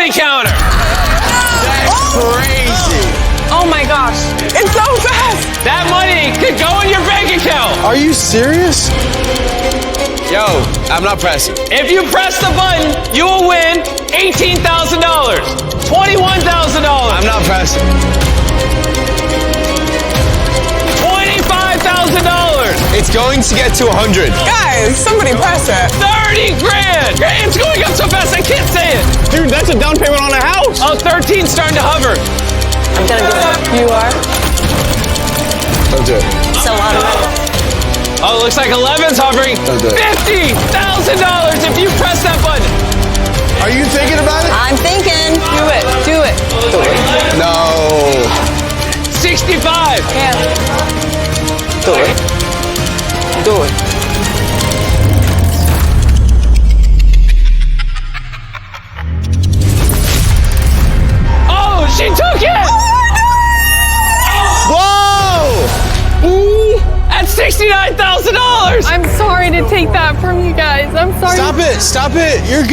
money counter. That's crazy. Oh my gosh. It's so fast. That money could go in your bank account. Are you serious? Yo, I'm not pressing. If you press the button, you will win $18,000, $21,000. I'm not pressing. $25,000. It's going to get to 100. Guys, somebody press it. 30 grand. It's going up so fast I can't say it. Dude, that's a down payment on a house. Oh, 13's starting to hover. I'm gonna do it. You are? Don't do it. It's a lot of money. Oh, it looks like 11's hovering. Don't do it. $50,000 if you press that button. Are you thinking about it? I'm thinking. Do it. Do it. No. 65. Yeah. Do it. Do it. Oh, she took it. Whoa! Ooh, that's $69,000. I'm sorry to take that from you guys. I'm sorry. Stop it. Stop it. You're good.